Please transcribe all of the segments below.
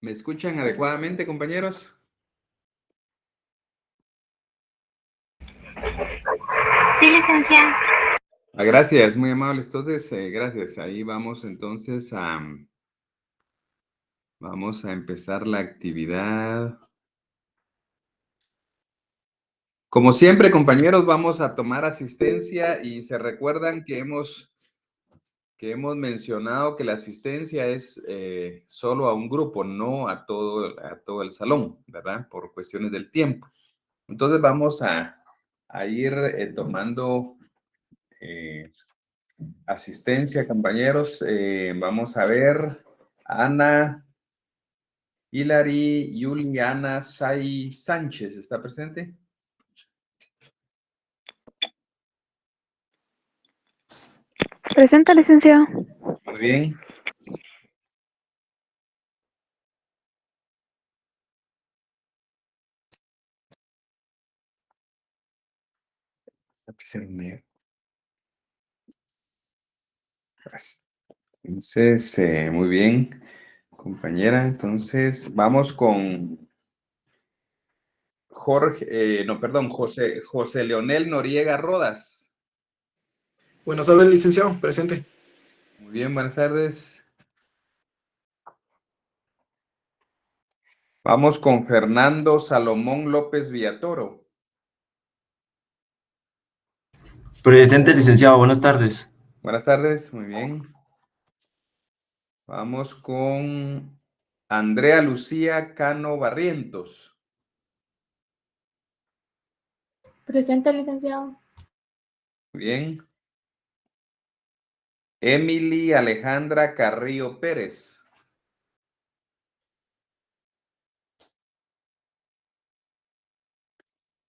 ¿Me escuchan adecuadamente, compañeros? Sí, licenciado. Gracias, muy amable. Entonces, gracias. Ahí vamos entonces vamos a empezar la actividad. Como siempre, compañeros, vamos a tomar asistencia y se recuerdan que hemos mencionado que la asistencia es solo a un grupo, no a todo el salón, ¿verdad? Por cuestiones del tiempo. Entonces vamos a ir tomando asistencia, compañeros. Vamos a ver. Ana, Hilary, Juliana, Sai Sánchez, ¿está presente? Presenta, licenciado. Muy bien. Entonces, muy bien, compañera. Entonces, vamos con José Leonel Noriega Rodas. Buenas tardes, licenciado. Presente. Muy bien, buenas tardes. Vamos con Fernando Salomón López Villatoro. Presente, licenciado. Buenas tardes. Buenas tardes, muy bien. Vamos con Andrea Lucía Cano Barrientos. Presente, licenciado. Muy bien. Emily Alejandra Carrillo Pérez.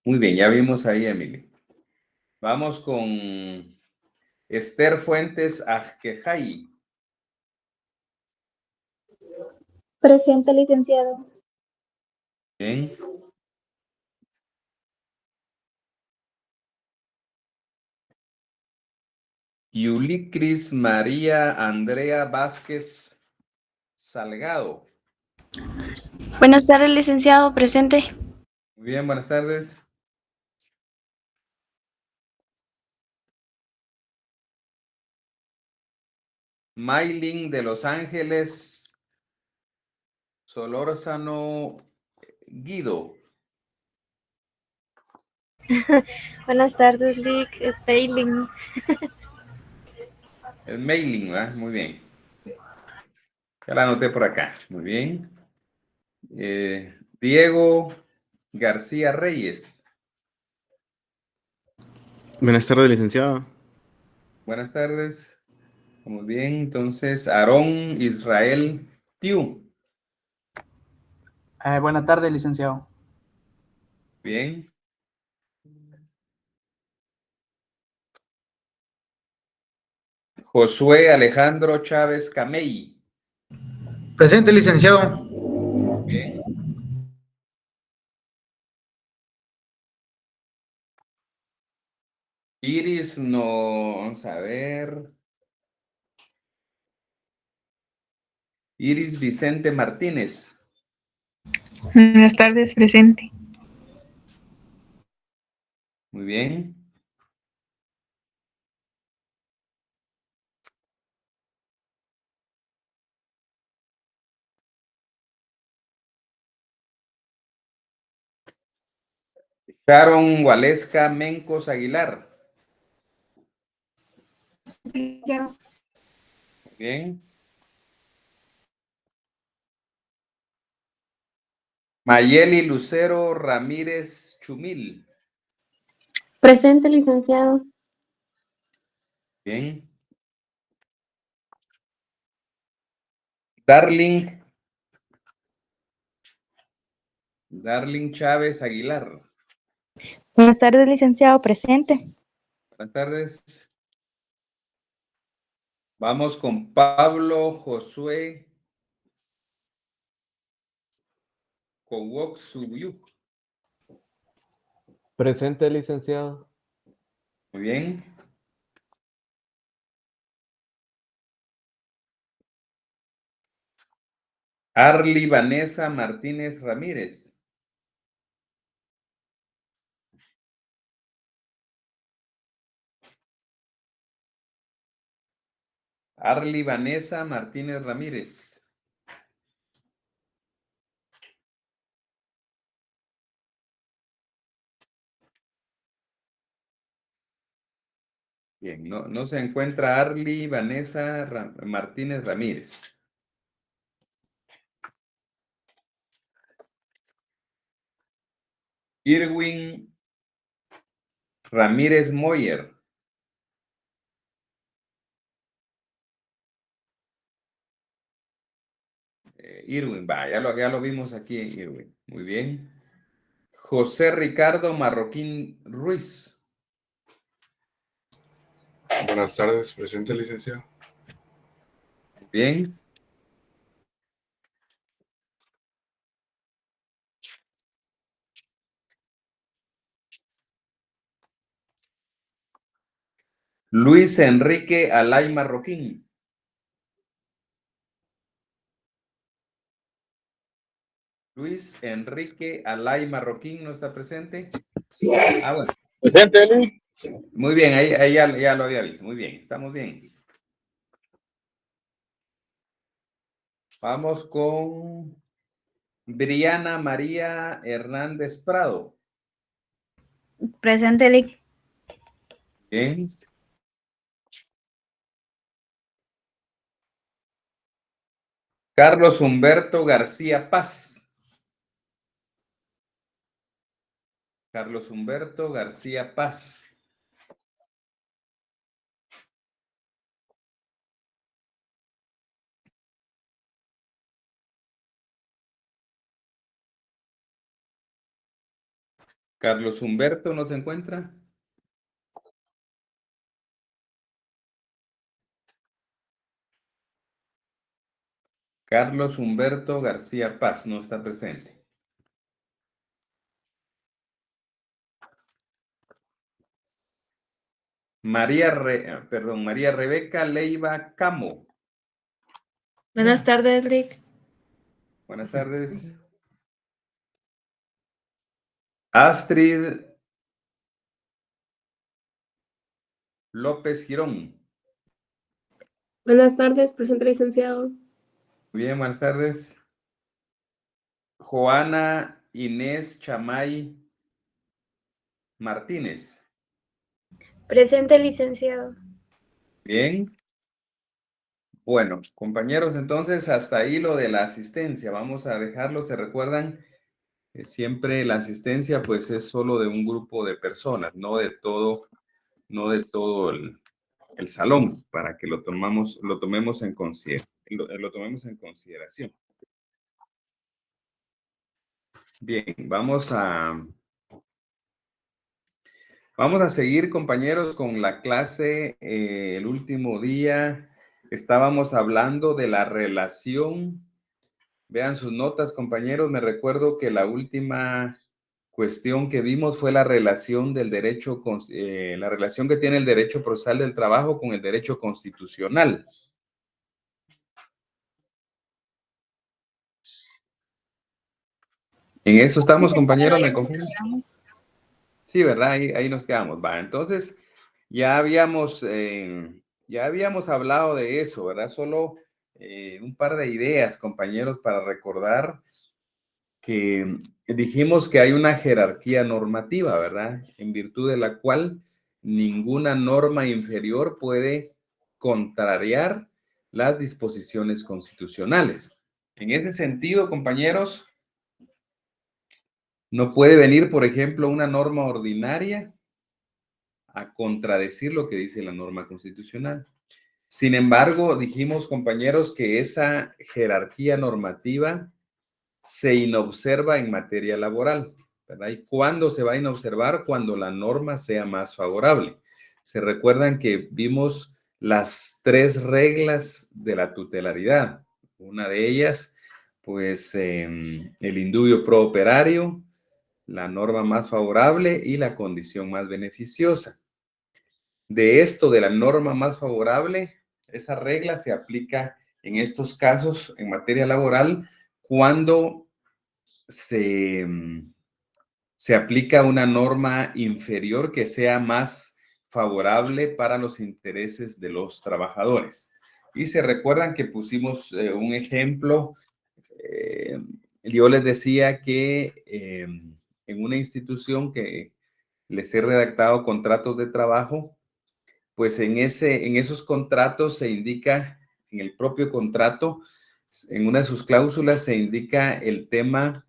Muy bien, ya vimos ahí, Emily. Vamos con Esther Fuentes Ajquejay. Presente, licenciado. Bien. Yulicris María Andrea Vázquez Salgado. Buenas tardes, licenciado. Presente. Muy bien, buenas tardes. Maylin de Los Ángeles Solórzano Guido. Buenas tardes, Lick. Failing. El mailing, ¿verdad? Muy bien. Ya la anoté por acá. Muy bien. Diego García Reyes. Buenas tardes, licenciado. Buenas tardes. Muy bien. Entonces, Aarón Israel Tiu. Buenas tardes, licenciado. Bien. Josué Alejandro Chávez Camey. Presente, licenciado. Bien. Iris, no, vamos a ver. Iris Vicente Martínez. Buenas tardes, presente. Muy bien. Sharon Waleska Mencos Aguilar. Muy bien. Mayeli Lucero Ramírez Chumil. Presente, licenciado. Bien. Darling Chávez Aguilar. Buenas tardes, licenciado, presente. Buenas tardes. Vamos con Pablo Josué Cowoxuyuk. Presente, licenciado. Muy bien. Arly Vanessa Martínez Ramírez. Arly Vanessa Martínez Ramírez. Bien, no se encuentra Arly Vanessa Martínez Ramírez. Irwin Ramírez Moyer. Irwin, va, ya lo vimos aquí, Irwin. Muy bien. José Ricardo Marroquín Ruiz. Buenas tardes, presente, licenciado. Bien. Luis Enrique Alay Marroquín. Luis Enrique Alay Marroquín no está presente. Ah, bueno. Presente, Luis. Muy bien, ahí ya lo había visto. Muy bien, estamos bien. Vamos con Briana María Hernández Prado. Presente, Lic. Bien. Carlos Humberto García Paz. Carlos Humberto García Paz. Carlos Humberto no se encuentra. Carlos Humberto García Paz no está presente. María Rebeca Leiva Camo. Buenas tardes, Lic. Buenas tardes. Astrid López Girón. Buenas tardes, presente, licenciado. Muy bien, buenas tardes. Joana Inés Chamay Martínez. Presente, licenciado. Bien. Bueno, compañeros, entonces hasta ahí lo de la asistencia. Vamos a dejarlo. ¿Se recuerdan? Siempre la asistencia pues es solo de un grupo de personas, no de todo el salón, para que lo tomemos en consideración. Bien, vamos a seguir, compañeros, con la clase. El último día estábamos hablando de la relación. Vean sus notas, compañeros. Me recuerdo que la última cuestión que vimos fue la relación del derecho, la relación que tiene el derecho procesal del trabajo con el derecho constitucional. En eso estamos, compañeros, ¿me confirman? Sí, ¿verdad? Ahí nos quedamos. Va, entonces, ya habíamos hablado de eso, ¿verdad? Solo un par de ideas, compañeros, para recordar que dijimos que hay una jerarquía normativa, ¿verdad? En virtud de la cual ninguna norma inferior puede contrariar las disposiciones constitucionales. En ese sentido, compañeros, no puede venir, por ejemplo, una norma ordinaria a contradecir lo que dice la norma constitucional. Sin embargo, dijimos, compañeros, que esa jerarquía normativa se inobserva en materia laboral, ¿verdad? ¿Y cuándo se va a inobservar? Cuando la norma sea más favorable. Se recuerdan que vimos las 3 reglas de la tutelaridad. Una de ellas, pues, el indubio pro operario, la norma más favorable y la condición más beneficiosa. De esto, de la norma más favorable, esa regla se aplica en estos casos en materia laboral cuando se aplica una norma inferior que sea más favorable para los intereses de los trabajadores. Y se recuerdan que pusimos un ejemplo. Yo les decía que en una institución que les he redactado contratos de trabajo, pues en esos contratos se indica, en el propio contrato, en una de sus cláusulas se indica el tema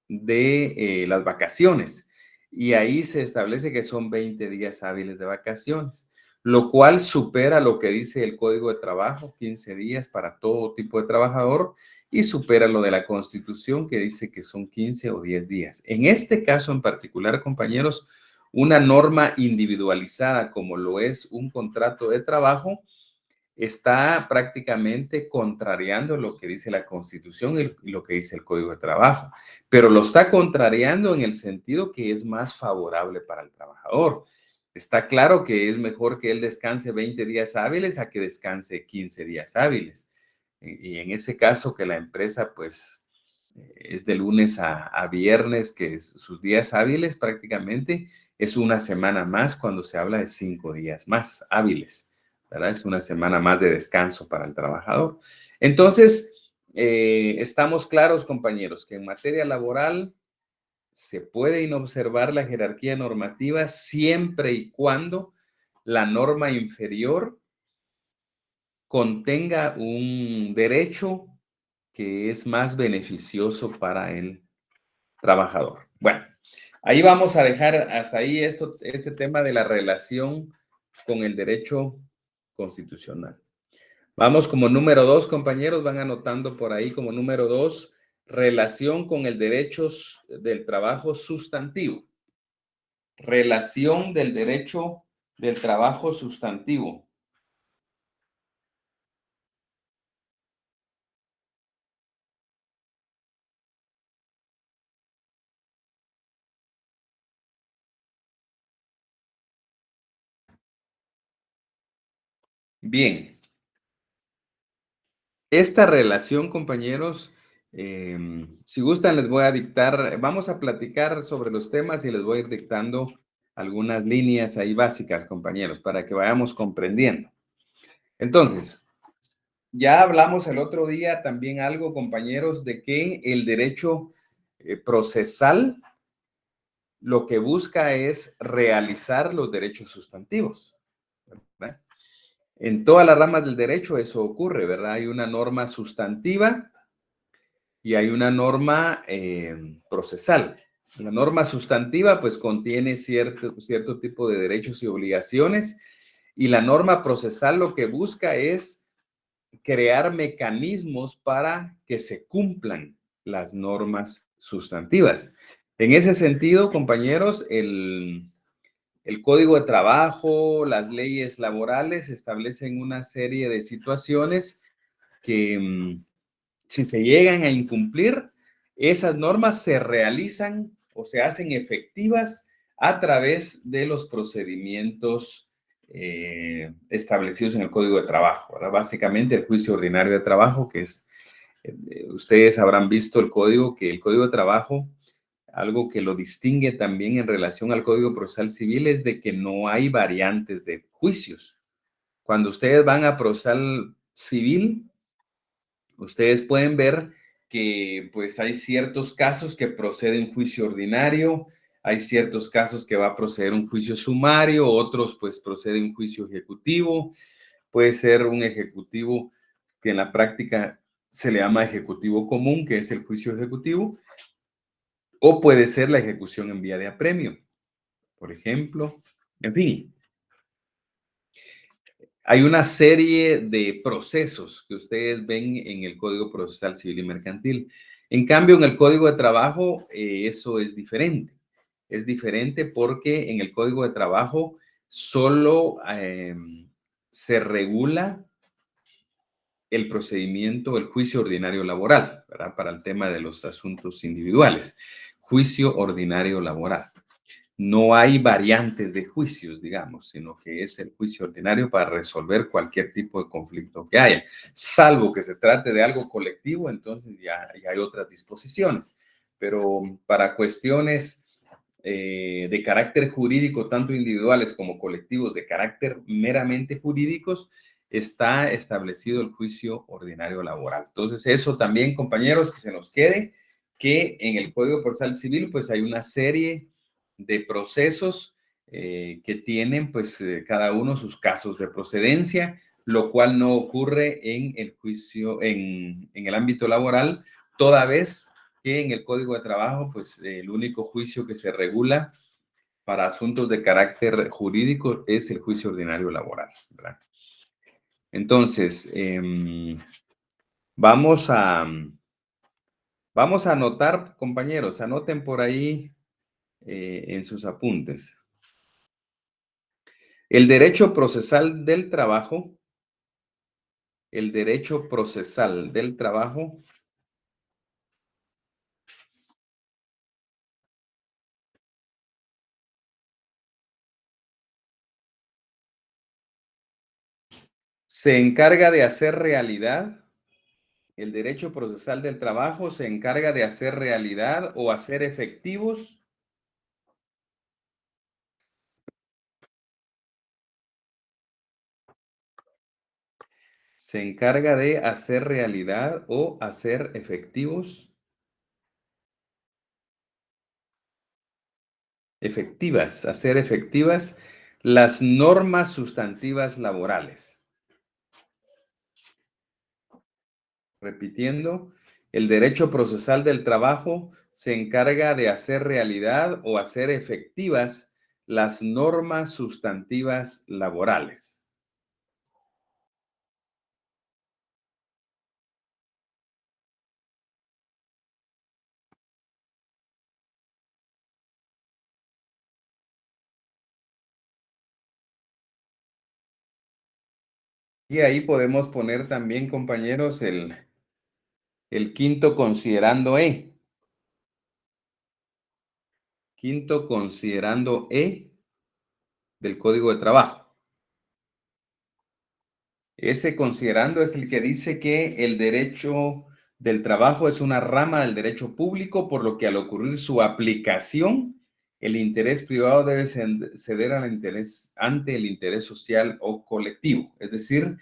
de las vacaciones. Y ahí se establece que son 20 días hábiles de vacaciones, lo cual supera lo que dice el Código de Trabajo, 15 días para todo tipo de trabajador, y supera lo de la Constitución que dice que son 15 o 10 días. En este caso en particular, compañeros, una norma individualizada como lo es un contrato de trabajo está prácticamente contrariando lo que dice la Constitución y lo que dice el Código de Trabajo, pero lo está contrariando en el sentido que es más favorable para el trabajador. Está claro que es mejor que él descanse 20 días hábiles a que descanse 15 días hábiles. Y en ese caso que la empresa pues es de lunes a viernes, que sus días hábiles prácticamente es una semana más cuando se habla de 5 días más hábiles, ¿verdad? Es una semana más de descanso para el trabajador. Entonces, estamos claros, compañeros, que en materia laboral se puede observar la jerarquía normativa siempre y cuando la norma inferior contenga un derecho que es más beneficioso para el trabajador. Bueno, ahí vamos a dejar hasta ahí este tema de la relación con el derecho constitucional. Vamos como número 2, compañeros, van anotando por ahí como número 2, relación con el derecho del trabajo sustantivo. Relación del derecho del trabajo sustantivo. Bien. Esta relación, compañeros, si gustan les voy a dictar, vamos a platicar sobre los temas y les voy a ir dictando algunas líneas ahí básicas, compañeros, para que vayamos comprendiendo. Entonces, ya hablamos el otro día también algo, compañeros, de que el derecho procesal lo que busca es realizar los derechos sustantivos, ¿verdad? En todas las ramas del derecho eso ocurre, ¿verdad? Hay una norma sustantiva y hay una norma procesal. La norma sustantiva pues contiene cierto tipo de derechos y obligaciones, y la norma procesal lo que busca es crear mecanismos para que se cumplan las normas sustantivas. En ese sentido, compañeros, el Código de Trabajo, las leyes laborales establecen una serie de situaciones que si se llegan a incumplir, esas normas se realizan o se hacen efectivas a través de los procedimientos establecidos en el Código de Trabajo, ¿verdad? Básicamente el juicio ordinario de trabajo, que es, ustedes habrán visto el Código de Trabajo, algo que lo distingue también en relación al Código Procesal Civil es de que no hay variantes de juicios. Cuando ustedes van a procesal civil, ustedes pueden ver que pues hay ciertos casos que procede un juicio ordinario, hay ciertos casos que va a proceder un juicio sumario, otros pues procede un juicio ejecutivo, puede ser un ejecutivo que en la práctica se le llama ejecutivo común, que es el juicio ejecutivo, o puede ser la ejecución en vía de apremio, por ejemplo. En fin, hay una serie de procesos que ustedes ven en el Código Procesal Civil y Mercantil. En cambio, en el Código de Trabajo, eso es diferente. Es diferente porque en el Código de Trabajo solo se regula el procedimiento, el juicio ordinario laboral, ¿verdad? Para el tema de los asuntos individuales. Juicio ordinario laboral. no hay variantes de juicios, digamos, sino que es el juicio ordinario para resolver cualquier tipo de conflicto que haya, salvo que se trate de algo colectivo, entonces ya hay otras disposiciones. Pero para cuestiones de carácter jurídico, tanto individuales como colectivos, de carácter meramente jurídicos, está establecido el juicio ordinario laboral. Entonces, eso también, compañeros, que se nos quede, que en el Código Procesal Civil, pues hay una serie de procesos que tienen, pues, cada uno sus casos de procedencia, lo cual no ocurre en el juicio, en el ámbito laboral, toda vez que en el Código de Trabajo, pues, el único juicio que se regula para asuntos de carácter jurídico es el juicio ordinario laboral, ¿verdad? Entonces, vamos a anotar, compañeros, anoten por ahí en sus apuntes. El derecho procesal del trabajo, se encarga de hacer realidad. El derecho procesal del trabajo se encarga de hacer realidad o hacer efectivos hacer efectivas las normas sustantivas laborales. Repitiendo, el derecho procesal del trabajo se encarga de hacer realidad o hacer efectivas las normas sustantivas laborales. Y ahí podemos poner también, compañeros, el quinto considerando E. Quinto considerando E del Código de Trabajo. Ese considerando es el que dice que el derecho del trabajo es una rama del derecho público, por lo que al ocurrir su aplicación, el interés privado debe ceder ante el interés social o colectivo. Es decir,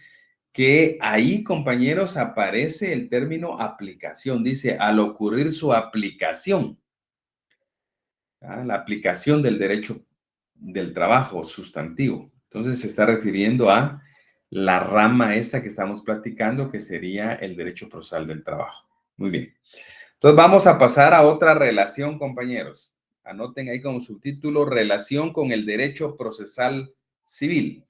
que ahí, compañeros, aparece el término aplicación. Dice, al ocurrir su aplicación, la aplicación del derecho del trabajo sustantivo. Entonces, se está refiriendo a la rama esta que estamos platicando, que sería el derecho procesal del trabajo. Muy bien. Entonces, vamos a pasar a otra relación, compañeros. Anoten ahí como subtítulo, relación con el derecho procesal civil.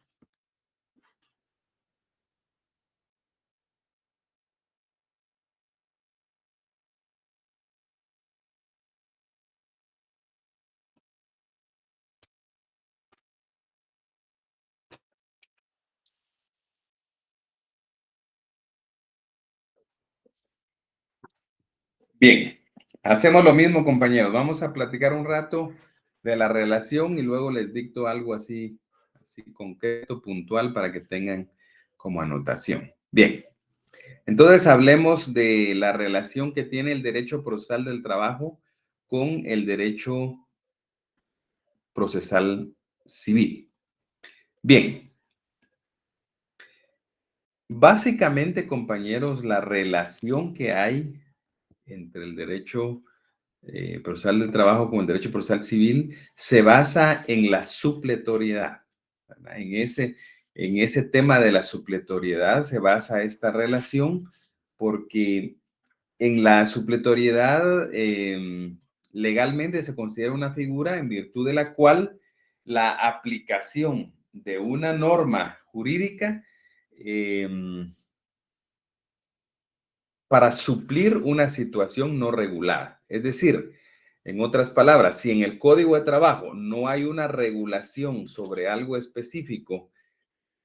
Bien, hacemos lo mismo, compañeros. Vamos a platicar un rato de la relación y luego les dicto algo así concreto, puntual, para que tengan como anotación. Bien, entonces hablemos de la relación que tiene el derecho procesal del trabajo con el derecho procesal civil. Bien. Básicamente, compañeros, la relación que hay entre el derecho procesal del trabajo con el derecho procesal civil se basa en la supletoriedad, ¿verdad? En ese tema de la supletoriedad se basa esta relación, porque en la supletoriedad legalmente se considera una figura en virtud de la cual la aplicación de una norma jurídica para suplir una situación no regulada. Es decir, en otras palabras, si en el Código de Trabajo no hay una regulación sobre algo específico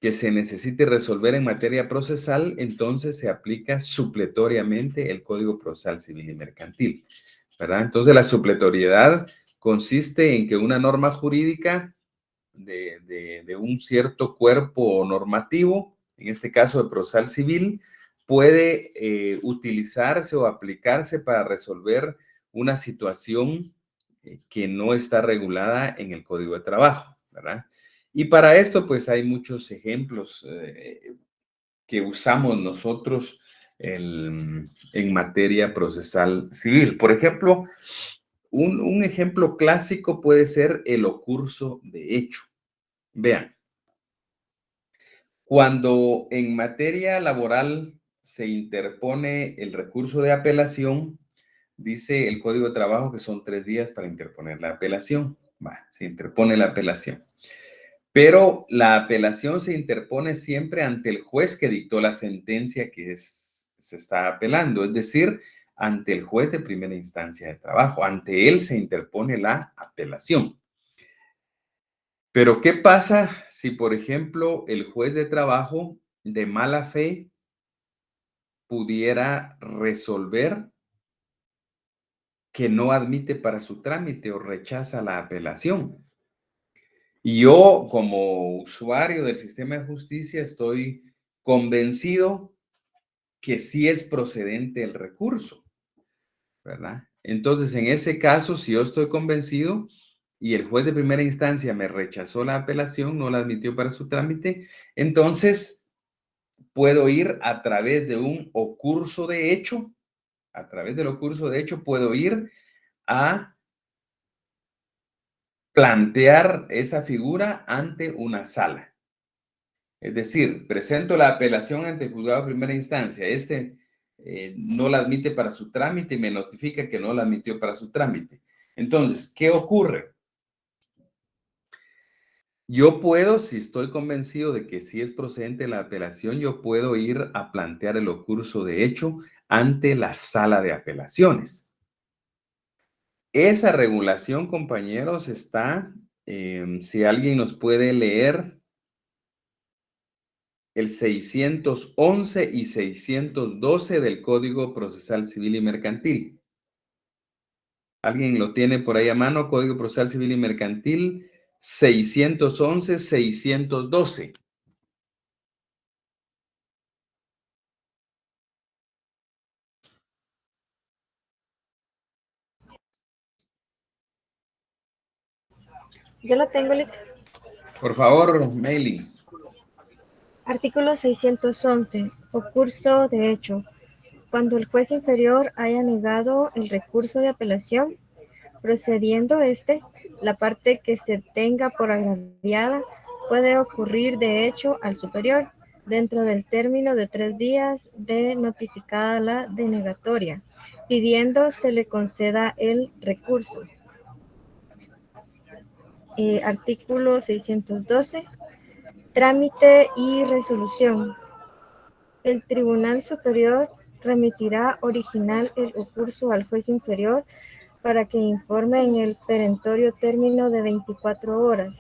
que se necesite resolver en materia procesal, entonces se aplica supletoriamente el Código Procesal Civil y Mercantil, ¿verdad? Entonces la supletoriedad consiste en que una norma jurídica de un cierto cuerpo normativo, en este caso de procesal civil, puede utilizarse o aplicarse para resolver una situación que no está regulada en el Código de Trabajo, ¿verdad? Y para esto, pues hay muchos ejemplos que usamos nosotros en materia procesal civil. Por ejemplo, un ejemplo clásico puede ser el ocurso de hecho. Vean, cuando en materia laboral se interpone el recurso de apelación, dice el Código de Trabajo que son 3 días para interponer la apelación. Se interpone la apelación. Pero la apelación se interpone siempre ante el juez que dictó la sentencia que se está apelando, es decir, ante el juez de primera instancia de trabajo. Ante él se interpone la apelación. Pero, ¿qué pasa si, por ejemplo, el juez de trabajo de mala fe pudiera resolver que no admite para su trámite o rechaza la apelación? Y yo, como usuario del sistema de justicia, estoy convencido que sí es procedente el recurso, ¿verdad? Entonces, en ese caso, si yo estoy convencido y el juez de primera instancia me rechazó la apelación, no la admitió para su trámite, entonces puedo ir a través de un ocurso de hecho, puedo ir a plantear esa figura ante una sala. Es decir, presento la apelación ante el juzgado de primera instancia. No la admite para su trámite y me notifica que no la admitió para su trámite. Entonces, ¿qué ocurre? Yo puedo, si estoy convencido de que sí es procedente la apelación, yo puedo ir a plantear el ocurso de hecho ante la sala de apelaciones. Esa regulación, compañeros, está, si alguien nos puede leer, el 611 y 612 del Código Procesal Civil y Mercantil. ¿Alguien lo tiene por ahí a mano? Código Procesal Civil y Mercantil 611, 612. Yo lo tengo. Por favor, Mailing. Artículo 611. Ocurso de hecho. Cuando el juez inferior haya negado el recurso de apelación, procediendo la parte que se tenga por agraviada puede ocurrir de hecho al superior dentro del término de 3 días de notificada la denegatoria, pidiendo se le conceda el recurso. Artículo 612. Trámite y resolución. El Tribunal Superior remitirá original el ocurso al juez inferior para que informe en el perentorio término de 24 horas.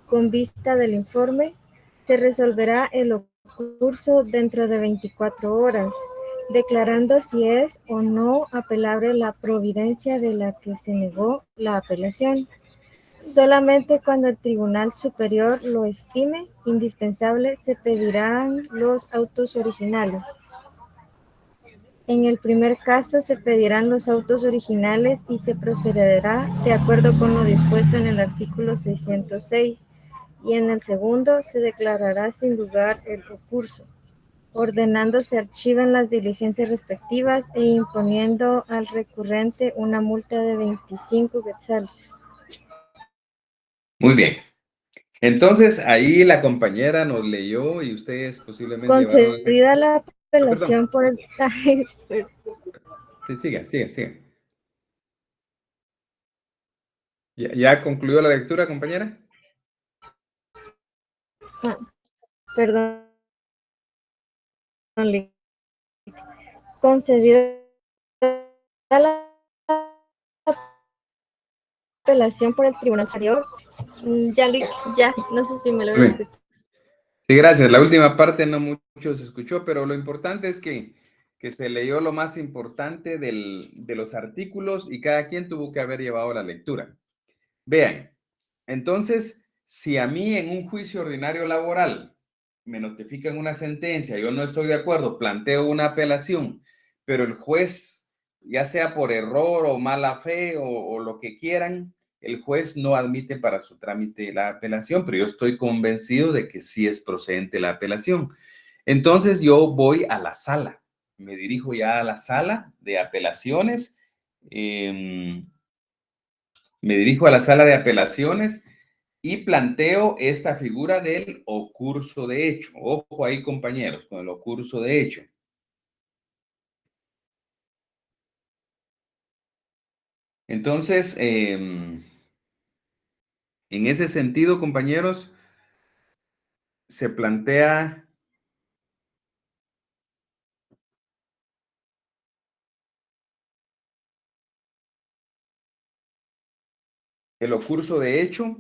Con vista del informe, se resolverá el ocurso dentro de 24 horas, declarando si es o no apelable la providencia de la que se negó la apelación. Solamente cuando el Tribunal Superior lo estime indispensable se pedirán los autos originales. En el primer caso se pedirán los autos originales y se procederá de acuerdo con lo dispuesto en el artículo 606, y en el segundo se declarará sin lugar el recurso, ordenando se archiven las diligencias respectivas e imponiendo al recurrente una multa de 25 quetzales. Muy bien. Entonces, ahí la compañera nos leyó y ustedes posiblemente... Concedida la apelación por el... Sí, sigan. ¿Ya concluyó la lectura, compañera? Perdón. Concedida la apelación por el Tribunal Superior. Ya, no sé si me lo escuché. Sí, gracias. La última parte no mucho se escuchó, pero lo importante es que que se leyó lo más importante de los artículos y cada quien tuvo que haber llevado la lectura. Vean, entonces, si a mí en un juicio ordinario laboral me notifican una sentencia, yo no estoy de acuerdo, planteo una apelación, pero el juez, ya sea por error o mala fe o lo que quieran, el juez no admite para su trámite la apelación, pero yo estoy convencido de que sí es procedente la apelación. Entonces yo voy a la sala, me dirijo ya a la sala de apelaciones, me dirijo a la sala de apelaciones y planteo esta figura del ocurso de hecho. Ojo ahí, compañeros, con el ocurso de hecho. Entonces, en ese sentido, compañeros, se plantea el ocurso de hecho.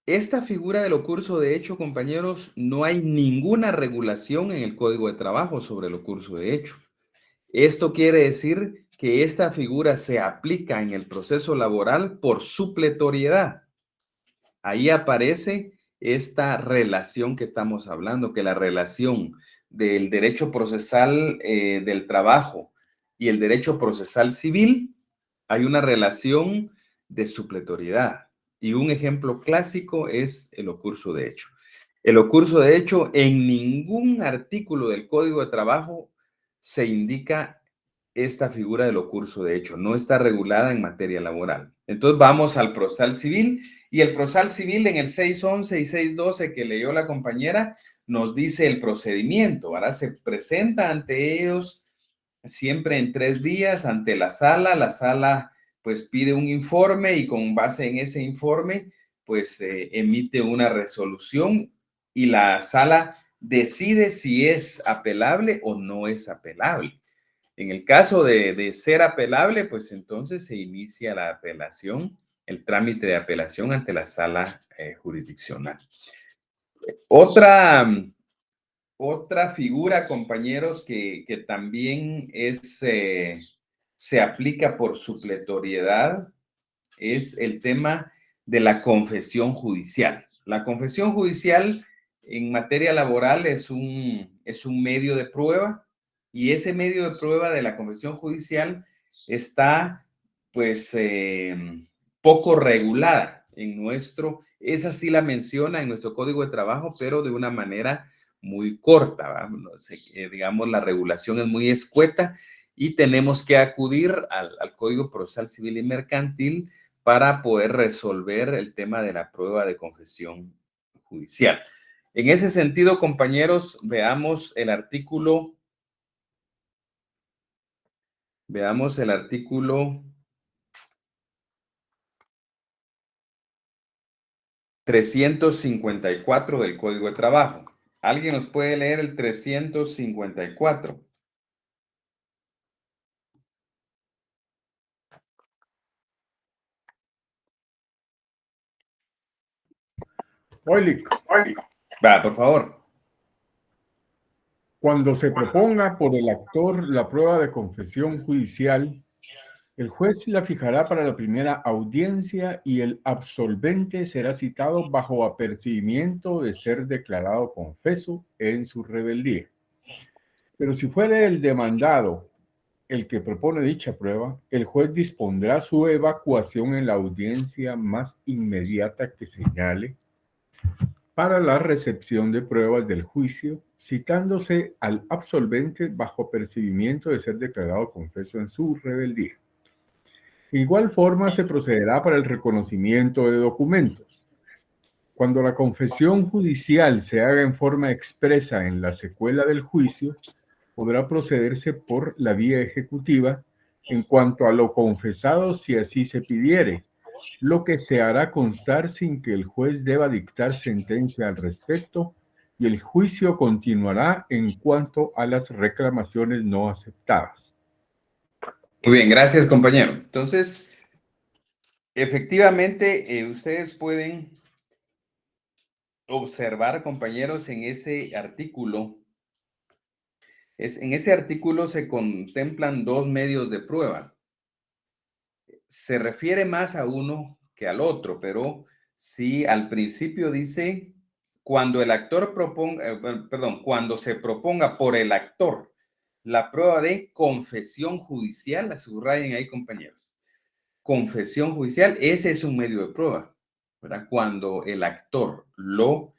Esta figura del ocurso de hecho, compañeros, no hay ninguna regulación en el Código de Trabajo sobre el ocurso de hecho. Esto quiere decir que esta figura se aplica en el proceso laboral por supletoriedad. Ahí aparece esta relación que estamos hablando, que la relación del derecho procesal del trabajo y el derecho procesal civil, hay una relación de supletoriedad. Y un ejemplo clásico es el ocurso de hecho. El ocurso de hecho, en ningún artículo del Código de Trabajo se indica esta figura del ocurso de hecho, no está regulada en materia laboral. Entonces vamos al procesal civil y el procesal civil en el 611 y 612 que leyó la compañera nos dice el procedimiento, ¿verdad? Se presenta ante ellos siempre en 3 días ante la sala pues pide un informe y con base en ese informe pues emite una resolución y la sala decide si es apelable o no es apelable. En el caso de ser apelable, pues entonces se inicia la apelación, el trámite de apelación ante la sala jurisdiccional. Otra figura, compañeros, que también se aplica por supletoriedad es el tema de la confesión judicial. La confesión judicial en materia laboral es un medio de prueba y ese medio de prueba de la confesión judicial está pues poco regulada esa sí la menciona en nuestro Código de Trabajo, pero de una manera muy corta, digamos, la regulación es muy escueta y tenemos que acudir al Código Procesal Civil y Mercantil para poder resolver el tema de la prueba de confesión judicial. En ese sentido, compañeros, veamos el artículo 354 del Código de Trabajo. ¿Alguien nos puede leer el 354? Va, por favor. Cuando se proponga por el actor la prueba de confesión judicial, el juez la fijará para la primera audiencia y el absolvente será citado bajo apercibimiento de ser declarado confeso en su rebeldía. Pero si fuere el demandado el que propone dicha prueba, el juez dispondrá su evacuación en la audiencia más inmediata que señale para la recepción de pruebas del juicio, citándose al absolvente bajo percibimiento de ser declarado confeso en su rebeldía. De igual forma se procederá para el reconocimiento de documentos. Cuando la confesión judicial se haga en forma expresa en la secuela del juicio, podrá procederse por la vía ejecutiva en cuanto a lo confesado si así se pidiere, lo que se hará constar sin que el juez deba dictar sentencia al respecto y el juicio continuará en cuanto a las reclamaciones no aceptadas. Muy bien, gracias, compañero. Entonces, efectivamente, ustedes pueden observar, compañeros, en ese artículo En ese artículo se contemplan dos medios de prueba. Se refiere más a uno que al otro, pero sí, al principio dice, cuando el actor proponga, cuando se proponga por el actor la prueba de confesión judicial, la subrayen ahí, compañeros. Confesión judicial, ese es un medio de prueba, ¿verdad? Cuando el actor lo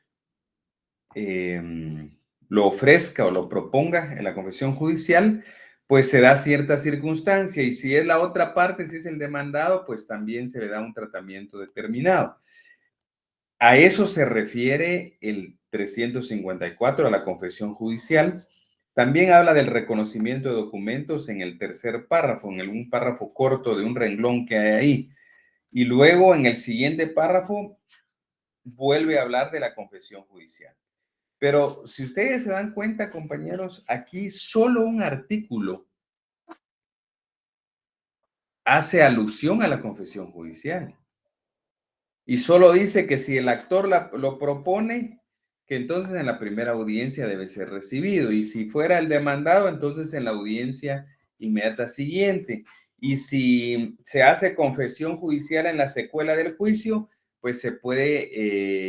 ofrezca o lo proponga en la confesión judicial, pues se da cierta circunstancia, y si es la otra parte, si es el demandado, pues también se le da un tratamiento determinado. A eso se refiere el 354, a la confesión judicial. También habla del reconocimiento de documentos en el tercer párrafo, en un párrafo corto de un renglón que hay ahí. Y luego en el siguiente párrafo vuelve a hablar de la confesión judicial. Pero si ustedes se dan cuenta, compañeros, aquí solo un artículo hace alusión a la confesión judicial. Y solo dice que si el actor lo propone, que entonces en la primera audiencia debe ser recibido. Y si fuera el demandado, entonces en la audiencia inmediata siguiente. Y si se hace confesión judicial en la secuela del juicio, pues se puede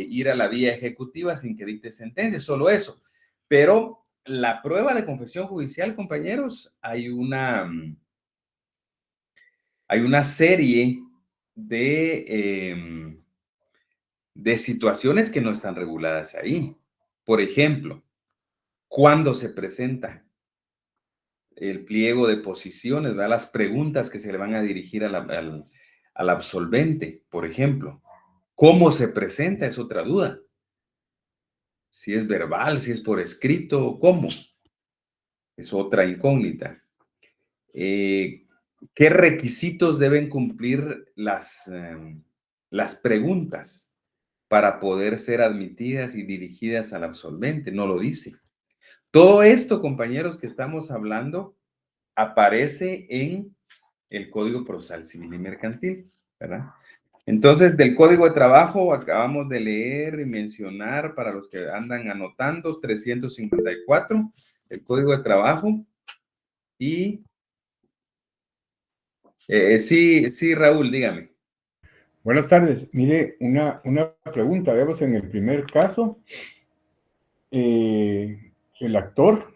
ir a la vía ejecutiva sin que dicte sentencia, solo eso. Pero la prueba de confesión judicial, compañeros, hay una serie de situaciones que no están reguladas ahí. Por ejemplo, ¿cuándo se presenta el pliego de posiciones, ¿verdad? Las preguntas que se le van a dirigir al absolvente, por ejemplo? ¿Cómo se presenta? Es otra duda. Si es verbal, si es por escrito, ¿cómo? Es otra incógnita. ¿Qué requisitos deben cumplir las preguntas para poder ser admitidas y dirigidas al absolvente? No lo dice. Todo esto, compañeros, que estamos hablando, aparece en el Código Procesal Civil y Mercantil, ¿verdad? Entonces, del Código de Trabajo acabamos de leer y mencionar, para los que andan anotando, 354, el Código de Trabajo. Y sí, Raúl, dígame. Buenas tardes. Mire, una pregunta. Veamos en el primer caso, el actor,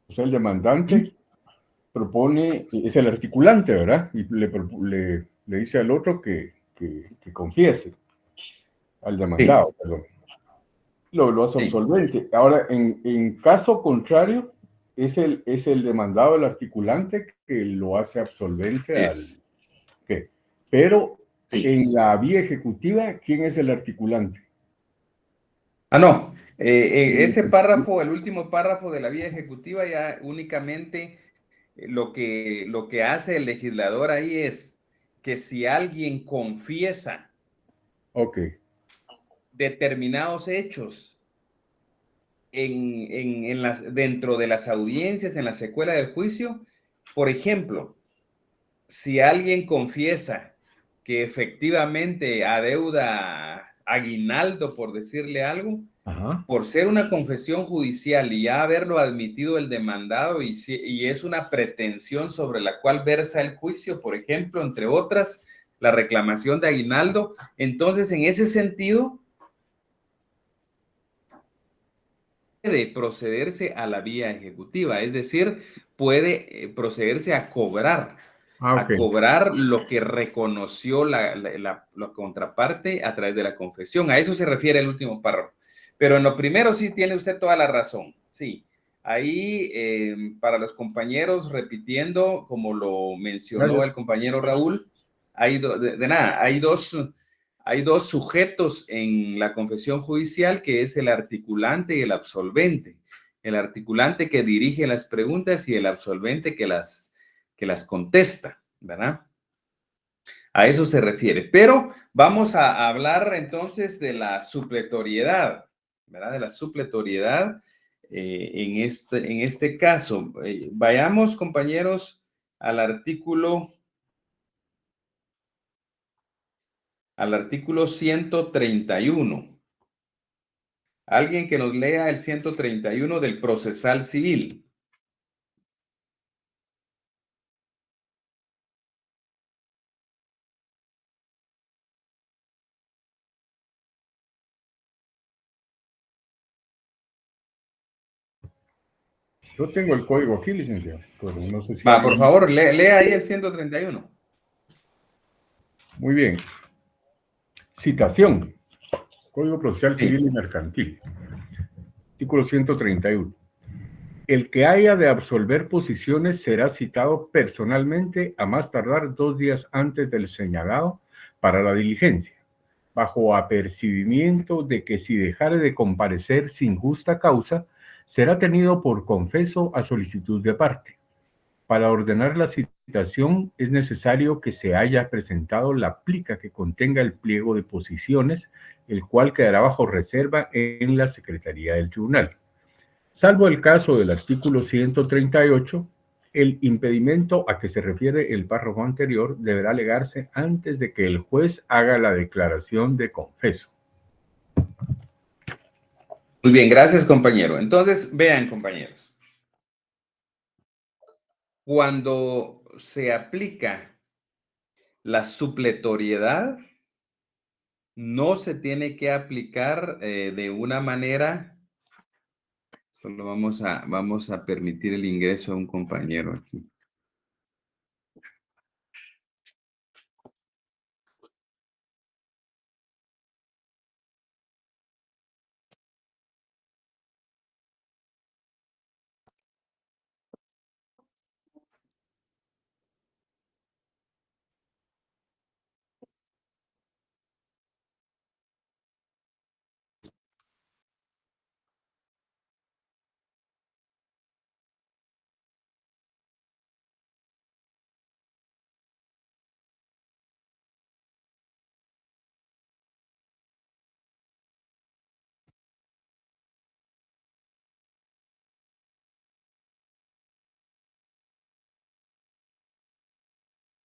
o sea, el demandante, propone, es el articulante, ¿verdad? Y le dice al otro que confiese, al demandado, sí. Perdón. Lo hace absolvente. Ahora, en caso contrario, es el demandado, el articulante, que lo hace absolvente ¿qué? Pero en la vía ejecutiva, ¿quién es el articulante? No. Ese párrafo, el último párrafo de la vía ejecutiva, ya únicamente lo que hace el legislador ahí es que si alguien confiesa determinados hechos dentro de las audiencias, en la secuela del juicio, por ejemplo, si alguien confiesa que efectivamente adeuda aguinaldo, por decirle algo, por ser una confesión judicial y ya haberlo admitido el demandado, y es una pretensión sobre la cual versa el juicio, por ejemplo, entre otras, la reclamación de aguinaldo, entonces en ese sentido puede procederse a la vía ejecutiva, es decir, puede procederse a cobrar. A cobrar lo que reconoció la contraparte a través de la confesión. A eso se refiere el último párrafo. Pero en lo primero sí tiene usted toda la razón. Sí, ahí para los compañeros, repitiendo, como lo mencionó el compañero Raúl, hay dos sujetos en la confesión judicial, que es el articulante y el absolvente. El articulante que dirige las preguntas y el absolvente que las contesta, ¿verdad? A eso se refiere. Pero vamos a hablar entonces de la supletoriedad, ¿verdad? De la supletoriedad en este caso. Vayamos, compañeros, al artículo 131. Alguien que nos lea el 131 del procesal civil. Yo tengo el código aquí, licenciado, pero no sé si... Va, por favor, lea ahí el 131. Muy bien. Citación. Código Procesal Sí. Civil y Mercantil. Artículo 131. El que haya de absolver posiciones será citado personalmente a más tardar 2 días antes del señalado para la diligencia, bajo apercibimiento de que si dejare de comparecer sin justa causa, será tenido por confeso a solicitud de parte. Para ordenar la citación es necesario que se haya presentado la plica que contenga el pliego de posiciones, el cual quedará bajo reserva en la Secretaría del Tribunal. Salvo el caso del artículo 138, el impedimento a que se refiere el párrafo anterior deberá alegarse antes de que el juez haga la declaración de confeso. Muy bien, gracias, compañero. Entonces, vean, compañeros. Cuando se aplica la supletoriedad, no se tiene que aplicar de una manera. Solo vamos a permitir el ingreso a un compañero aquí.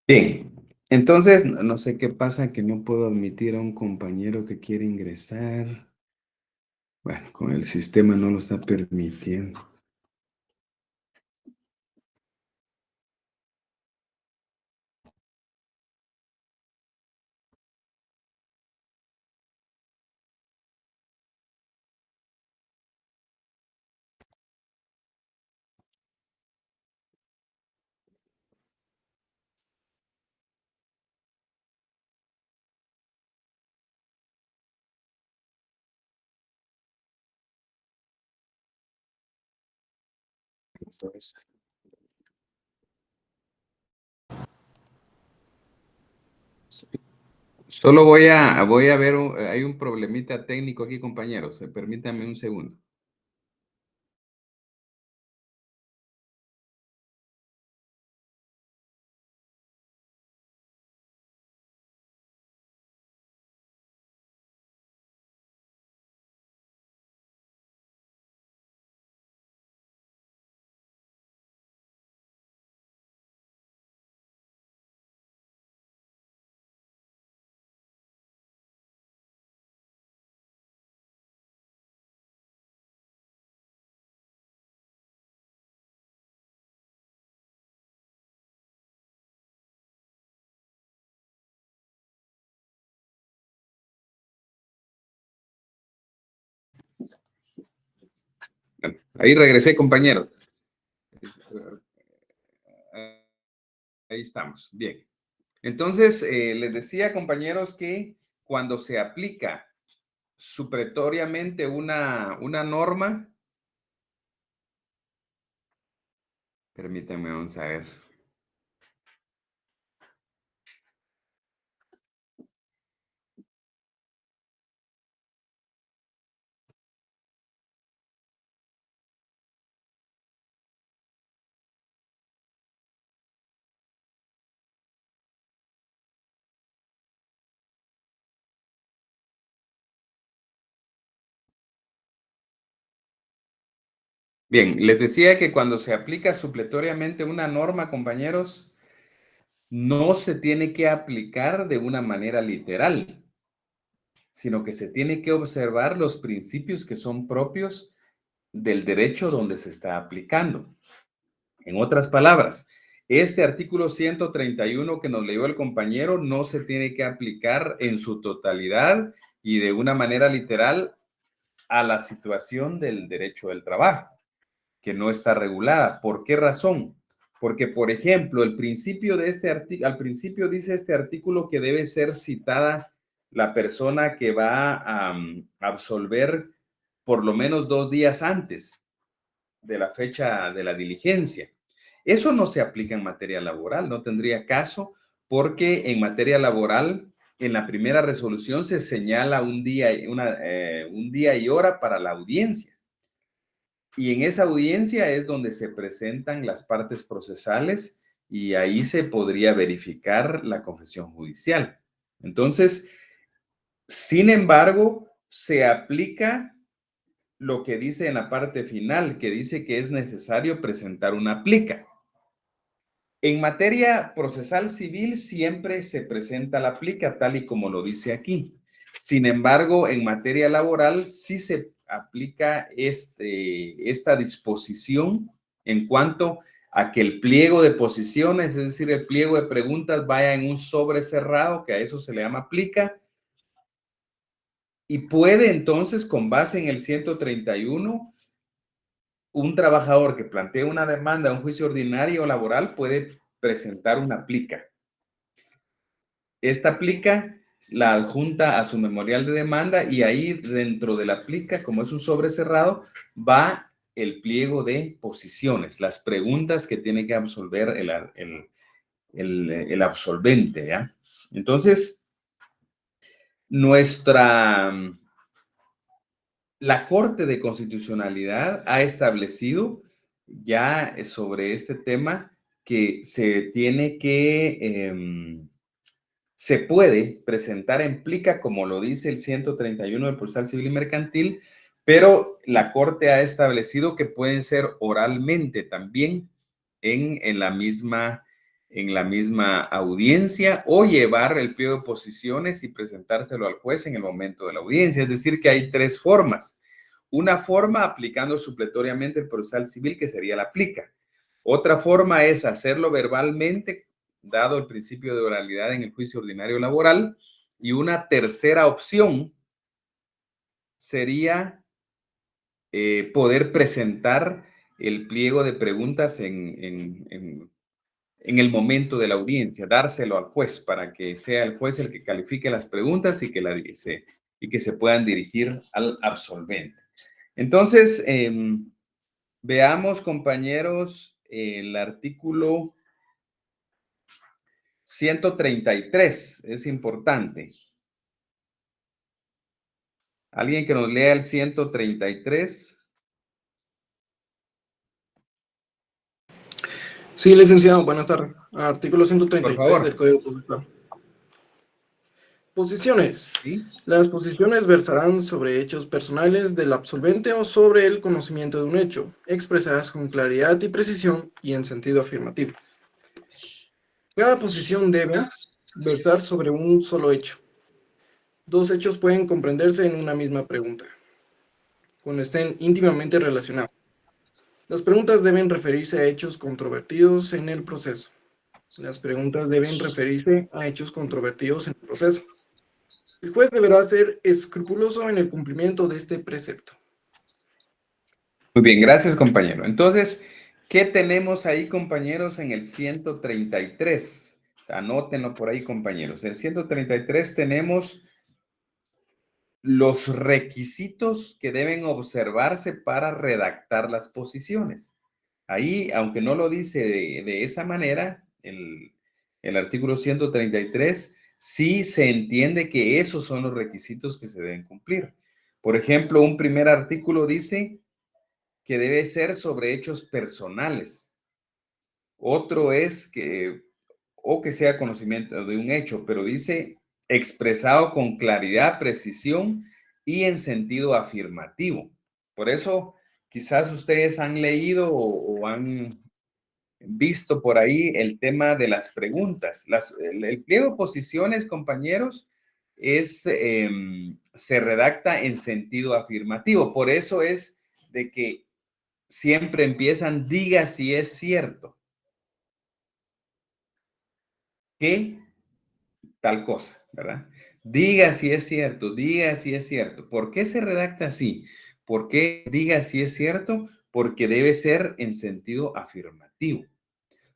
Bien, entonces, no sé qué pasa, que no puedo admitir a un compañero que quiere ingresar. Bueno, con el sistema no lo está permitiendo. Entonces, solo voy a ver, hay un problemita técnico aquí, compañeros. Permítanme un segundo. Bueno, ahí regresé, compañeros. Ahí estamos. Bien. Entonces, les decía, compañeros, que cuando se aplica supletoriamente una norma, permítanme, vamos a ver. Bien, les decía que cuando se aplica supletoriamente una norma, compañeros, no se tiene que aplicar de una manera literal, sino que se tiene que observar los principios que son propios del derecho donde se está aplicando. En otras palabras, este artículo 131 que nos leyó el compañero no se tiene que aplicar en su totalidad y de una manera literal a la situación del derecho del trabajo. que no está regulada. ¿Por qué razón? Porque, por ejemplo, al principio dice este artículo que debe ser citada la persona que va a absolver por lo menos 2 días antes de la fecha de la diligencia. Eso no se aplica en materia laboral, no tendría caso, porque en materia laboral, en la primera resolución se señala un día y hora para la audiencia. Y en esa audiencia es donde se presentan las partes procesales y ahí se podría verificar la confesión judicial. Entonces, sin embargo, se aplica lo que dice en la parte final, que dice que es necesario presentar una plica. En materia procesal civil siempre se presenta la plica, tal y como lo dice aquí. Sin embargo, en materia laboral sí se aplica esta disposición en cuanto a que el pliego de posiciones, es decir, el pliego de preguntas, vaya en un sobre cerrado, que a eso se le llama plica, y puede entonces, con base en el 131, un trabajador que plantee una demanda, un juicio ordinario o laboral, puede presentar una plica. Esta plica la adjunta a su memorial de demanda y ahí dentro de la plica, como es un sobre cerrado, va el pliego de posiciones, las preguntas que tiene que absolver el absolvente, ¿ya? Entonces, la Corte de Constitucionalidad ha establecido ya sobre este tema que se puede presentar en plica, como lo dice el 131 del Procesal Civil y Mercantil, pero la Corte ha establecido que pueden ser oralmente también en la misma audiencia o llevar el pliego de posiciones y presentárselo al juez en el momento de la audiencia. Es decir, que hay 3 formas. Una forma aplicando supletoriamente el procesal civil, que sería la plica. Otra forma es hacerlo verbalmente, dado el principio de oralidad en el juicio ordinario laboral. Y una tercera opción sería poder presentar el pliego de preguntas en el momento de la audiencia, dárselo al juez para que sea el juez el que califique las preguntas y que se puedan dirigir al absolvente. Entonces, veamos, compañeros, el artículo 133, es importante. ¿Alguien que nos lea el 133? Sí, licenciado, buenas tardes. Artículo 133 Por favor. del Código Procesal. Posiciones. ¿Sí? Las posiciones versarán sobre hechos personales del absolvente o sobre el conocimiento de un hecho, expresadas con claridad y precisión y en sentido afirmativo. Cada posición debe versar sobre un solo hecho. 2 hechos pueden comprenderse en una misma pregunta, cuando estén íntimamente relacionados. Las preguntas deben referirse a hechos controvertidos en el proceso. Las preguntas deben referirse a hechos controvertidos en el proceso. El juez deberá ser escrupuloso en el cumplimiento de este precepto. Muy bien, gracias, compañero. Entonces, ¿qué tenemos ahí, compañeros, en el 133? Anótenlo por ahí, compañeros. En el 133 tenemos los requisitos que deben observarse para redactar las posiciones. Ahí, aunque no lo dice de esa manera, el artículo 133, sí se entiende que esos son los requisitos que se deben cumplir. Por ejemplo, un primer artículo dice que debe ser sobre hechos personales. Otro es que sea conocimiento de un hecho, pero dice expresado con claridad, precisión y en sentido afirmativo. Por eso, quizás ustedes han leído o han visto por ahí el tema de las preguntas. El pliego de posiciones, compañeros, se redacta en sentido afirmativo. Por eso es de que siempre empiezan, diga si es cierto que tal cosa, ¿verdad? Diga si es cierto, diga si es cierto. ¿Por qué se redacta así? ¿Por qué diga si es cierto? porque debe ser en sentido afirmativo.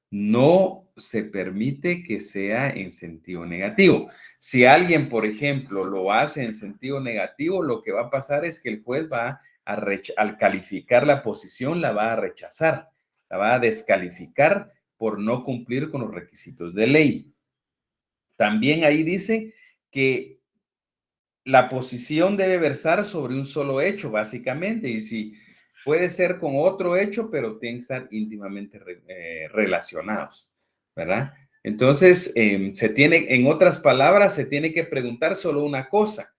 No se permite que sea en sentido negativo. Si alguien, por ejemplo, lo hace en sentido negativo, lo que va a pasar es que el juez va al calificar la posición, la va a rechazar, la va a descalificar por no cumplir con los requisitos de ley. También ahí dice que la posición debe versar sobre un solo hecho, básicamente, y si puede ser con otro hecho, pero tienen que estar íntimamente relacionados, ¿verdad? Entonces, en otras palabras, se tiene que preguntar solo una cosa,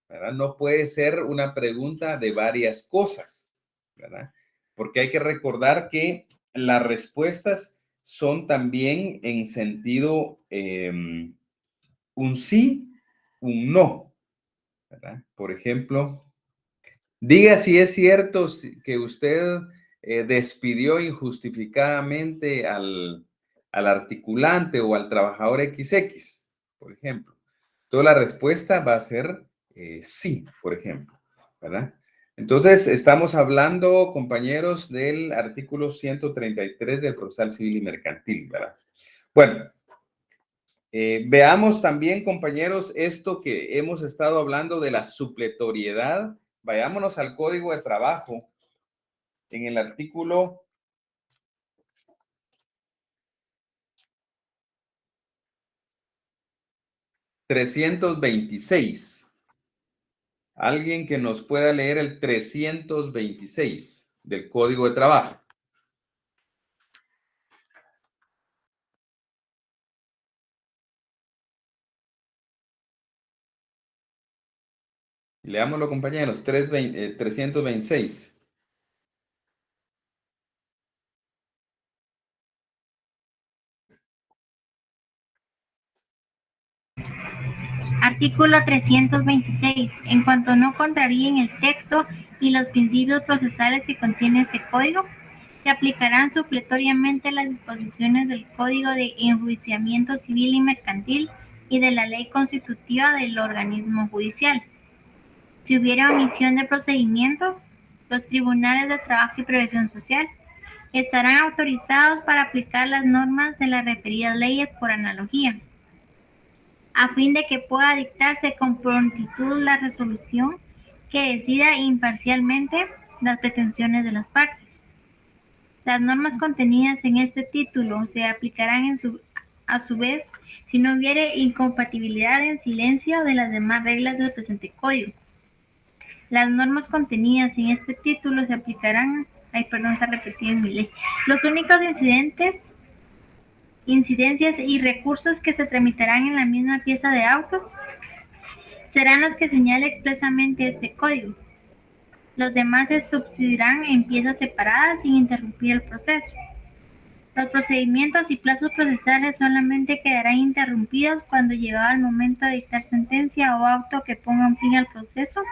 ¿verdad? No puede ser una pregunta de varias cosas, ¿verdad? Porque hay que recordar que las respuestas son también en sentido un sí, un no, ¿verdad? Por ejemplo, diga si es cierto que usted despidió injustificadamente al articulante o al trabajador XX, por ejemplo. Toda la respuesta va a ser sí, por ejemplo, ¿verdad? Entonces, estamos hablando, compañeros, del artículo 133 del Procesal Civil y Mercantil, ¿verdad? Bueno, veamos también, compañeros, esto que hemos estado hablando de la supletoriedad. Vayámonos al Código de Trabajo en el artículo 326. Alguien que nos pueda leer el 326 del Código de Trabajo. Leámoslo, compañeros, 326. Artículo 326. En cuanto no contraríen el texto y los principios procesales que contiene este código, se aplicarán supletoriamente las disposiciones del Código de Enjuiciamiento Civil y Mercantil y de la ley constitutiva del organismo judicial. Si hubiera omisión de procedimientos, los tribunales de trabajo y previsión social estarán autorizados para aplicar las normas de las referidas leyes por analogía, a fin de que pueda dictarse con prontitud la resolución que decida imparcialmente las pretensiones de las partes. Las normas contenidas en este título se aplicarán a su vez si no hubiere incompatibilidad en silencio de las demás reglas del presente código. Las normas contenidas en este título se aplicarán, está repetido en mi ley. Los únicos incidencias y recursos que se tramitarán en la misma pieza de autos serán los que señale expresamente este código. Los demás se subsidiarán en piezas separadas sin interrumpir el proceso. Los procedimientos y plazos procesales solamente quedarán interrumpidos cuando, llegado el momento de dictar sentencia o auto que ponga fin al proceso,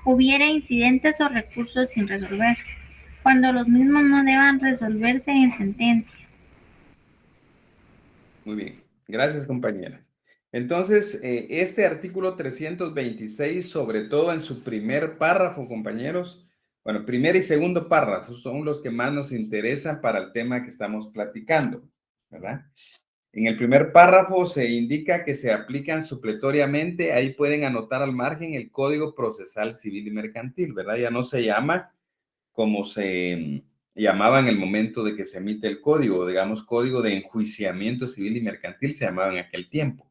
hubiera incidentes o recursos sin resolver, cuando los mismos no deban resolverse en sentencia. Muy bien, gracias, compañera. Entonces, este artículo 326, sobre todo en su primer párrafo, compañeros, bueno, primer y segundo párrafo son los que más nos interesan para el tema que estamos platicando, ¿verdad? En el primer párrafo se indica que se aplican supletoriamente, ahí pueden anotar al margen el Código Procesal Civil y Mercantil, ¿verdad? Ya no se llama como se llamaba en el momento de que se emite el código, digamos, Código de Enjuiciamiento Civil y Mercantil se llamaba en aquel tiempo.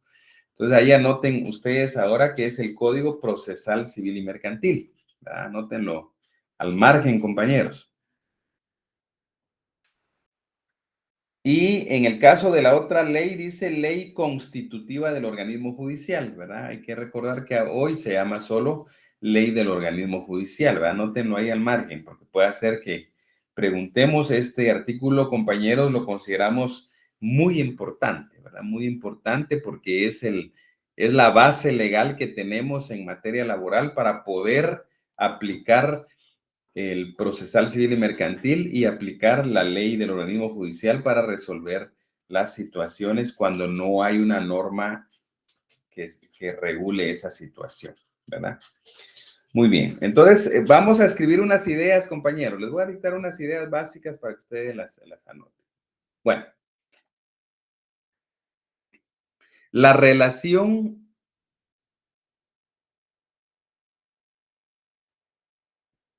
Entonces ahí anoten ustedes ahora que es el Código Procesal Civil y Mercantil, ¿verdad? Anótenlo al margen, compañeros. Y en el caso de la otra ley, dice ley constitutiva del organismo judicial, ¿verdad? Hay que recordar que hoy se llama solo ley del organismo judicial, ¿verdad? Anótenlo ahí al margen, porque puede ser que preguntemos este artículo, compañeros, lo consideramos muy importante, ¿verdad? Muy importante porque es la base legal que tenemos en materia laboral para poder aplicar el procesal civil y mercantil y aplicar la ley del organismo judicial para resolver las situaciones cuando no hay una norma que regule esa situación, ¿verdad? Muy bien. Entonces, vamos a escribir unas ideas, compañeros. Les voy a dictar unas ideas básicas para que ustedes las anoten. Bueno. La relación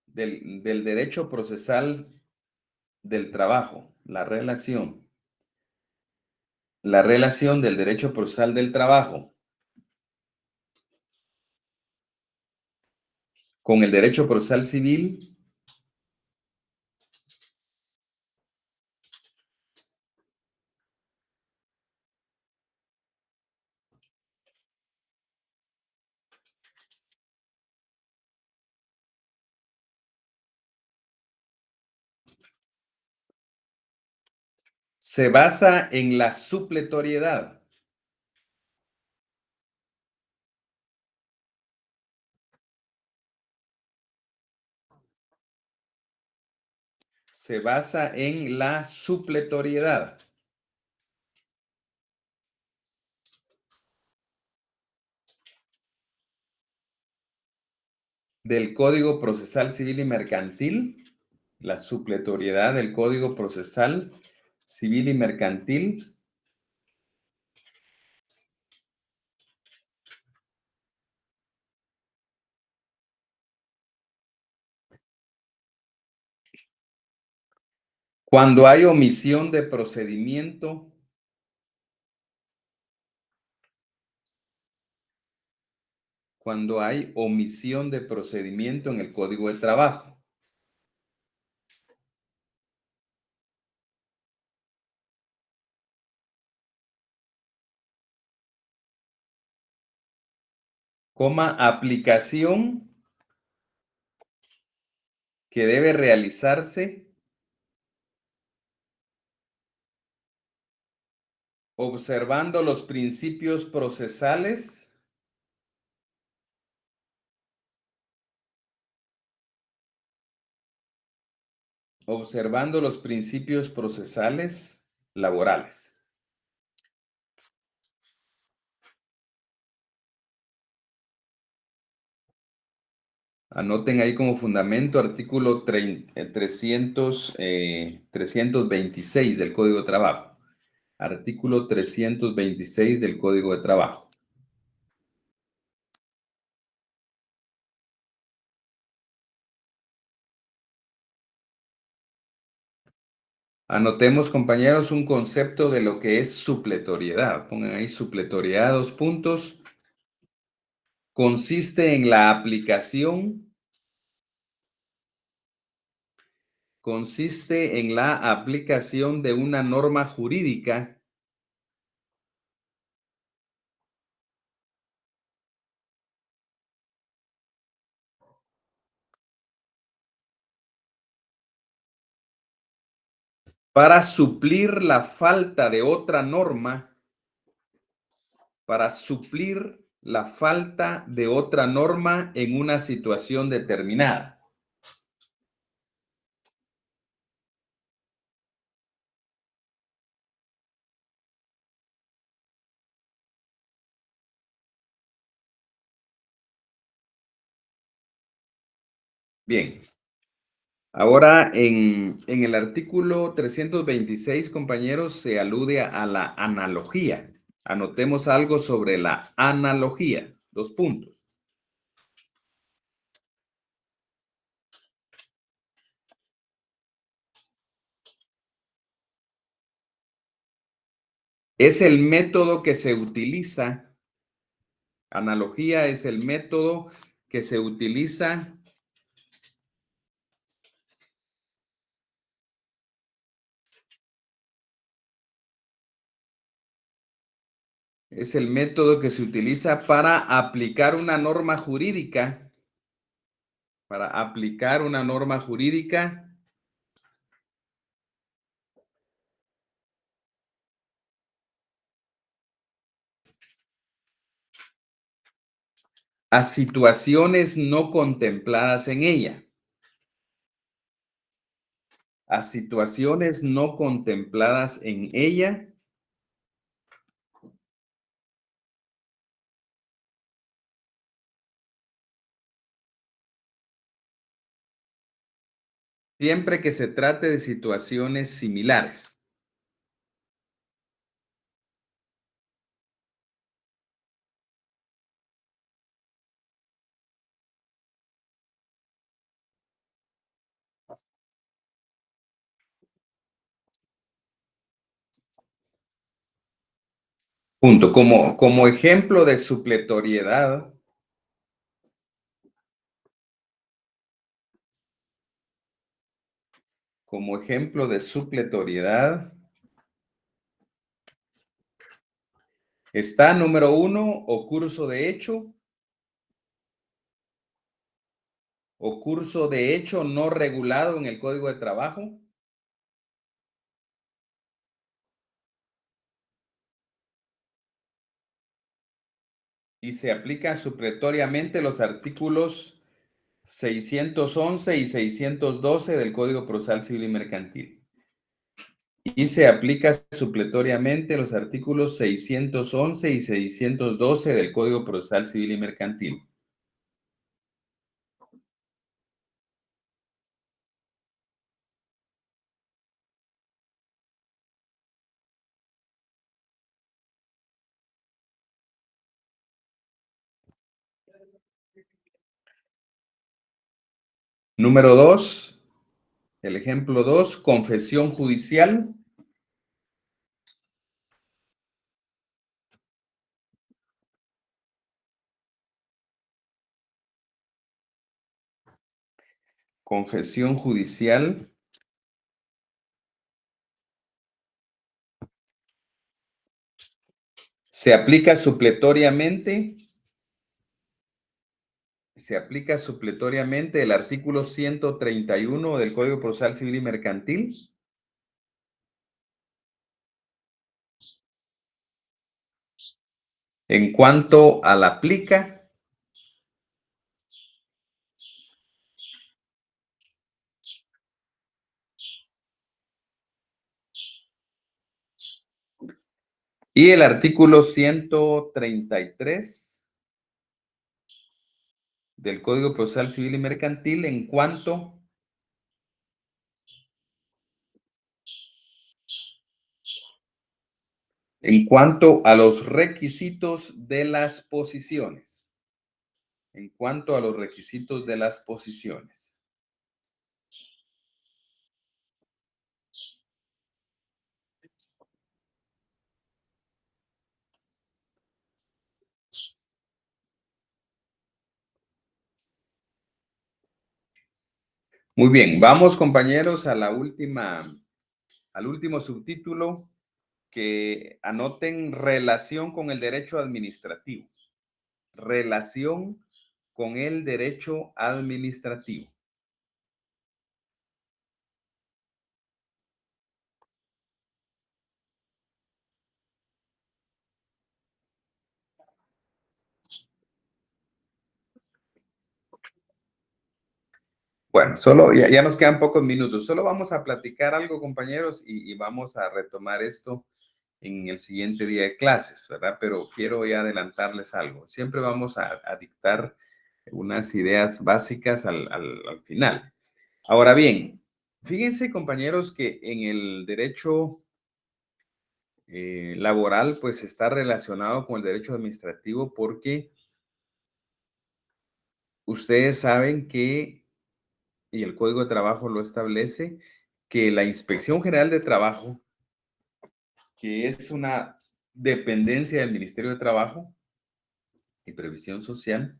del derecho procesal del trabajo, la relación del derecho procesal del trabajo con el derecho procesal civil se basa en la supletoriedad. Se basa en la supletoriedad del Código Procesal Civil y Mercantil, la supletoriedad del Código Procesal Civil y Mercantil cuando hay omisión de procedimiento en el Código de Trabajo. Aplicación que debe realizarse observando los principios procesales laborales. Anoten ahí como fundamento artículo 326 del Código de Trabajo. Artículo 326 del Código de Trabajo. Anotemos, compañeros, un concepto de lo que es supletoriedad. Pongan ahí supletoriedad, 2 puntos. Consiste en la aplicación de una norma jurídica para suplir la falta de otra norma, en una situación determinada. Bien. Ahora, en el artículo 326, compañeros, se alude a la analogía. Anotemos algo sobre la analogía. 2 puntos. Es el método que se utiliza. Analogía es el método que se utiliza para aplicar una norma jurídica. A situaciones no contempladas en ella. siempre que se trate de situaciones similares. Punto. Como ejemplo de supletoriedad, está número 1, o curso de hecho, o curso de hecho no regulado en el Código de Trabajo. Y se aplica supletoriamente los artículos 611 y 612 del Código Procesal Civil y Mercantil. Y se aplica supletoriamente los artículos 611 y 612 del Código Procesal Civil y Mercantil. Número 2, el ejemplo 2, confesión judicial. Confesión judicial. Se aplica supletoriamente el artículo 131 del Código Procesal Civil y Mercantil. En cuanto a la plica, y el artículo 133 del Código Procesal Civil y Mercantil en cuanto a los requisitos de las posiciones. En cuanto a los requisitos de las posiciones. Muy bien, vamos compañeros a al último subtítulo, que anoten relación con el derecho administrativo. Relación con el derecho administrativo. Bueno, ya nos quedan pocos minutos. Solo vamos a platicar algo, compañeros, y vamos a retomar esto en el siguiente día de clases, ¿verdad? Pero quiero ya adelantarles algo. Siempre vamos a dictar unas ideas básicas al final. Ahora bien, fíjense, compañeros, que en el derecho laboral, pues está relacionado con el derecho administrativo porque ustedes saben que, y el Código de Trabajo lo establece, que la Inspección General de Trabajo, que es una dependencia del Ministerio de Trabajo y Previsión Social,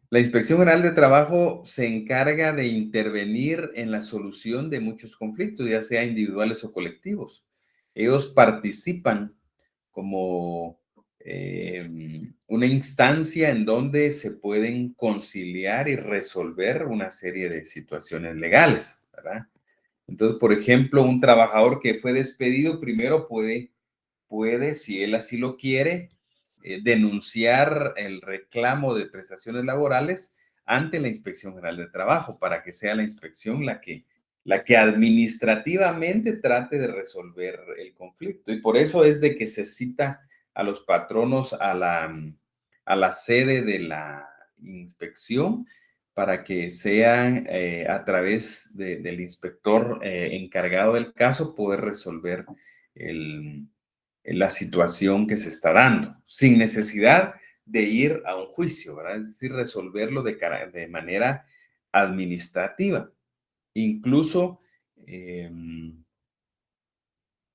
la Inspección General de Trabajo se encarga de intervenir en la solución de muchos conflictos, ya sea individuales o colectivos. Ellos participan como una instancia en donde se pueden conciliar y resolver una serie de situaciones legales, ¿verdad? Entonces, por ejemplo, un trabajador que fue despedido primero puede, si él así lo quiere, denunciar el reclamo de prestaciones laborales ante la Inspección General de Trabajo para que sea la inspección la que administrativamente trate de resolver el conflicto. Y por eso es de que se cita a los patronos a la sede de la inspección para que sea a través del inspector encargado del caso poder resolver la situación que se está dando, sin necesidad de ir a un juicio, ¿verdad? Es decir, resolverlo de manera administrativa. Incluso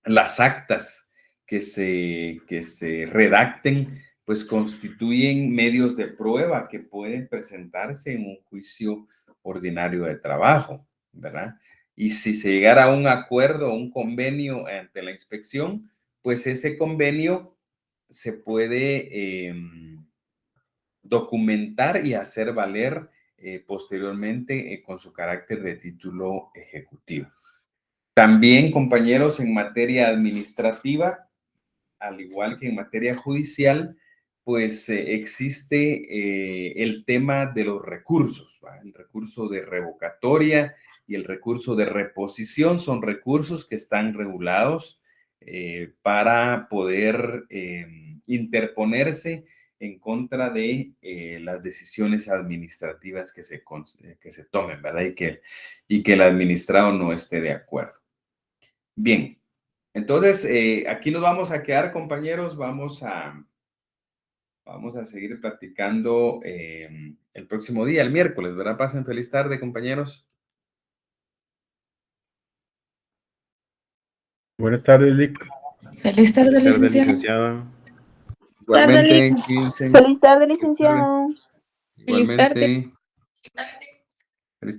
las actas que se redacten, pues constituyen medios de prueba que pueden presentarse en un juicio ordinario de trabajo, ¿verdad? Y si se llegara a un acuerdo o un convenio ante la inspección, pues ese convenio se puede documentar y hacer valer posteriormente con su carácter de título ejecutivo. También, compañeros, en materia administrativa, al igual que en materia judicial, pues existe el tema de los recursos, ¿va? El recurso de revocatoria y el recurso de reposición son recursos que están regulados para poder interponerse en contra de las decisiones administrativas que se tomen, ¿verdad? Y que el administrado no esté de acuerdo. Bien, entonces aquí nos vamos a quedar, compañeros. Vamos a seguir platicando el próximo día, el miércoles, ¿verdad? Pasen feliz tarde, compañeros. Buenas tardes, Lic. Feliz tarde, Feliz tarde, licenciado. licenciado. Igualmente, cuídense. Feliz tarde, licenciado. Feliz tarde. Igualmente. Feliz tarde.